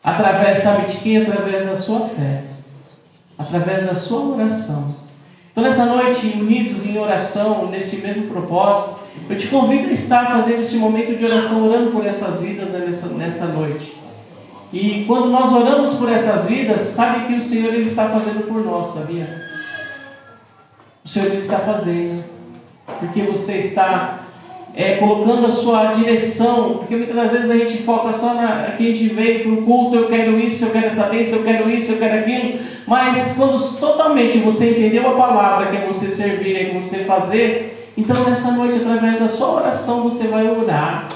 Através, sabe de quem? Através da sua fé, através da sua oração. Então nessa noite, unidos em oração, nesse mesmo propósito, eu te convido a estar fazendo esse momento de oração, orando por essas vidas nesta noite. E quando nós oramos por essas vidas, sabe que o Senhor ele está fazendo por nós, sabia? O Senhor ele está fazendo, porque você está colocando a sua direção, porque muitas das vezes a gente foca só que a gente veio para o culto, eu quero isso, eu quero essa bênção, eu quero isso, eu quero aquilo, mas quando totalmente você entendeu a palavra, que é você servir, é você fazer, então nessa noite, através da sua oração, você vai orar,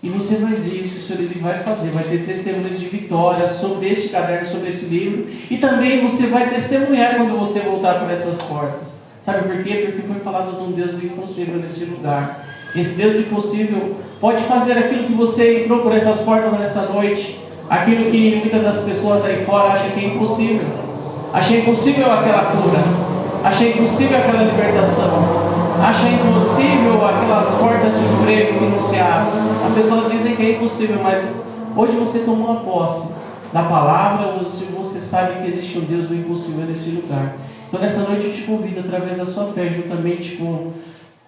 e você vai ver o que o Senhor ele vai fazer, vai ter testemunhos de vitória sobre este caderno, sobre esse livro, e também você vai testemunhar quando você voltar por essas portas. Sabe por quê? Porque foi falado de um Deus do impossível neste lugar. Esse Deus do impossível pode fazer aquilo que você entrou por essas portas nessa noite, aquilo que muitas das pessoas aí fora acham que é impossível. Achei impossível aquela cura, achei impossível aquela libertação, acha impossível aquelas portas de emprego que não se abrem. As pessoas dizem que é impossível, mas hoje você tomou a posse da palavra, você sabe que existe um Deus do impossível nesse lugar. Então nessa noite eu te convido, através da sua fé, juntamente com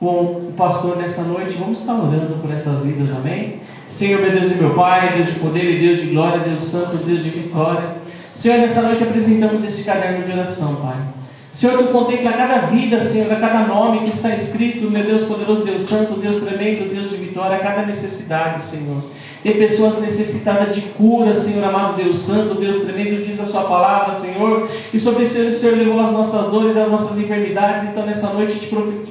o pastor nessa noite, vamos estar orando por essas vidas, amém? Senhor, meu Deus e meu Pai, Deus de poder e Deus de glória, Deus santo, Deus de vitória. Senhor, nessa noite apresentamos esse caderno de oração, Pai. Senhor, tu contempla cada vida, Senhor, a cada nome que está escrito, meu Deus poderoso, Deus santo, Deus tremendo, Deus de vitória, a cada necessidade, Senhor. Tem pessoas necessitadas de cura, Senhor amado, Deus santo, Deus tremendo, diz a sua palavra, Senhor, e sobre isso o Senhor levou as nossas dores, as nossas enfermidades. Então nessa noite te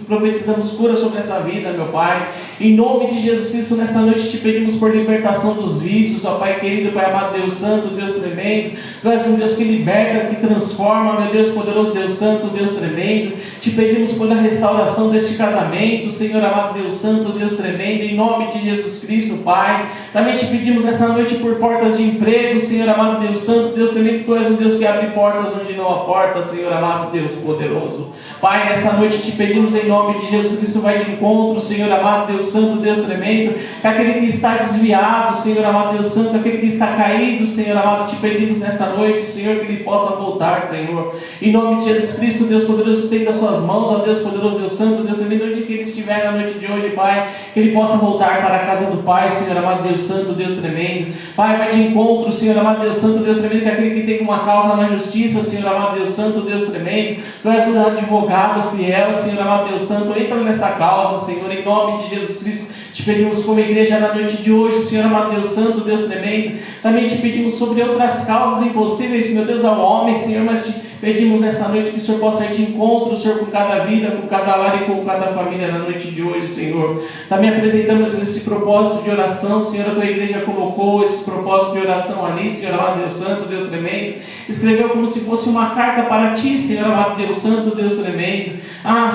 profetizamos cura sobre essa vida, meu Pai, em nome de Jesus Cristo. Nessa noite te pedimos por libertação dos vícios, ó Pai querido, Pai amado, Deus santo, Deus tremendo. Tu és um Deus que liberta, que transforma, meu Deus poderoso, Deus santo, Deus tremendo. Te pedimos por a restauração deste casamento, Senhor amado, Deus santo, Deus tremendo, em nome de Jesus Cristo, Pai. Também te pedimos nessa noite por portas de emprego, Senhor amado Deus Santo, Deus tremendo, Tu és um Deus que abre portas onde não há porta, Senhor amado Deus poderoso. Pai, nessa noite te pedimos em nome de Jesus Cristo, vai de encontro, Senhor amado Deus Santo, Deus tremendo, que aquele que está desviado, Senhor amado Deus Santo, aquele que está caído, Senhor amado, te pedimos nesta noite, Senhor, que ele possa voltar, Senhor. Em nome de Jesus Cristo, Deus poderoso, tem das suas mãos, ó Deus poderoso, Deus Santo, Deus tremendo, onde que ele estiver na noite de hoje, Pai, que ele possa voltar para a casa do Pai, Senhor amado Deus Santo, Deus tremendo. Pai, vai de encontro, Senhor amado Deus Santo, Deus tremendo, que aquele que tem uma causa na justiça, Senhor amado Deus Santo, Deus tremendo, Tu és um advogado fiel, Senhor amado Deus Santo, entra nessa causa, Senhor, em nome de Jesus Cristo. Te pedimos como igreja na noite de hoje, Senhor amado Deus Santo, Deus tremendo. Também te pedimos sobre outras causas impossíveis, meu Deus, ao homem, Senhor, mas te pedimos nessa noite que o Senhor possa ir de encontro, Senhor, com cada vida, com cada lar e com cada família na noite de hoje, Senhor. Também apresentamos esse propósito de oração, Senhor, a tua igreja colocou esse propósito de oração ali, Senhor amado Deus Santo, Deus tremendo. Escreveu como se fosse uma carta para ti, Senhor amado Deus Santo, Deus tremendo.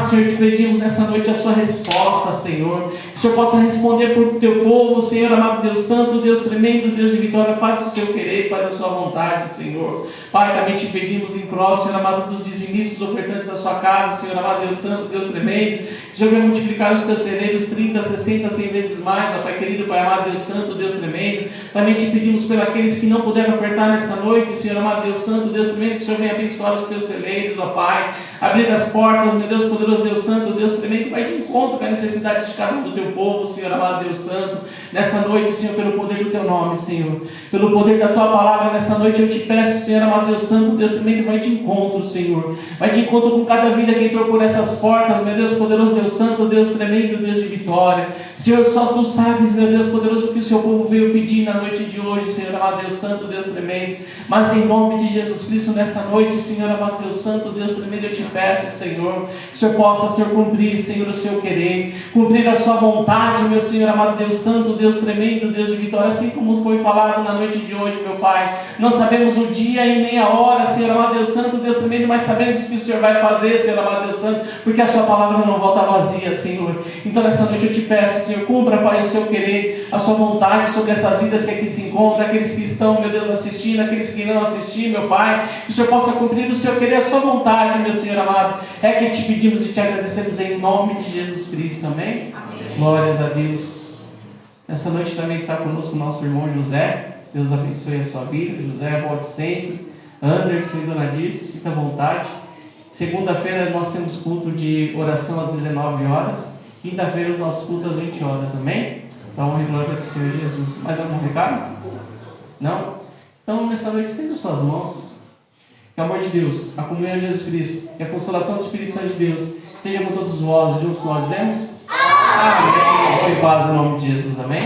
Senhor, te pedimos nessa noite a sua resposta, Senhor. Que o Senhor possa responder por teu povo, Senhor amado Deus Santo, Deus tremendo, Deus de vitória, faça o seu querer, faz a sua vontade, Senhor. Pai, também te pedimos em prol, Senhor amado, dos dizimistas, ofertantes da sua casa, Senhor amado Deus Santo, Deus tremendo, que o Senhor venha multiplicar os teus celeiros 30, 60, 100 vezes mais, ó Pai querido, Pai amado Deus Santo, Deus tremendo. Também te pedimos por aqueles que não puderam ofertar nessa noite, Senhor amado Deus Santo, Deus tremendo, que o Senhor venha abençoar os teus celeiros, ó Pai, abrir as portas, meu Deus poderoso, Deus Santo, Deus tremendo, vai de encontro com a necessidade de cada um do teu povo, Senhor amado Deus Santo, nessa noite, Senhor, pelo poder do teu nome, Senhor, pelo poder da tua palavra, nessa noite eu te peço, Senhor amado Deus Santo, Deus tremendo, vai de encontro, Senhor, vai de encontro com cada vida que entrou por essas portas, meu Deus poderoso, Deus Santo, Deus tremendo, Deus de vitória, Senhor, só tu sabes, meu Deus poderoso, o que o seu povo veio pedir na noite de hoje, Senhor amado Deus Santo, Deus tremendo, mas em nome de Jesus Cristo, nessa noite, Senhor amado Deus Santo, Deus tremendo, eu te peço, Senhor, que o Senhor possa, Senhor, cumprir, Senhor, o seu querer, cumprir a sua vontade, meu Senhor amado Deus Santo, Deus tremendo, Deus de vitória, assim como foi falado na noite de hoje, meu Pai. Não sabemos o dia e nem a hora, Senhor amado Deus Santo, Deus tremendo, mas sabemos que o Senhor vai fazer, Senhor amado Deus Santo, porque a sua palavra não volta vazia, Senhor. Então nessa noite eu te peço, Senhor, cumpra, Pai, o seu querer, a sua vontade sobre essas vidas que aqui se encontram, aqueles que estão, meu Deus, assistindo, aqueles que não assistiram, meu Pai, que o Senhor possa cumprir o seu querer, a sua vontade, meu Senhor amado. É que te pedimos e te agradecemos em nome de Jesus Cristo, amém? Glórias a Deus. Nessa noite também está conosco o nosso irmão José. Deus abençoe a sua vida. José, volte sempre. Anderson e Dona Dirce, sinta à vontade. Segunda-feira nós temos culto de oração às 19 horas. Quinta-feira os nossos cultos às 20 horas, amém? Então, honra e glória do Senhor Jesus. Mais algum recado? Não? Então, nessa noite, estenda suas mãos. Que o amor de Deus, a comunhão de Jesus Cristo e a consolação do Espírito Santo de Deus esteja com todos vós, juntos nós demos. Amém. Glória e paz em nome de Jesus. Amém.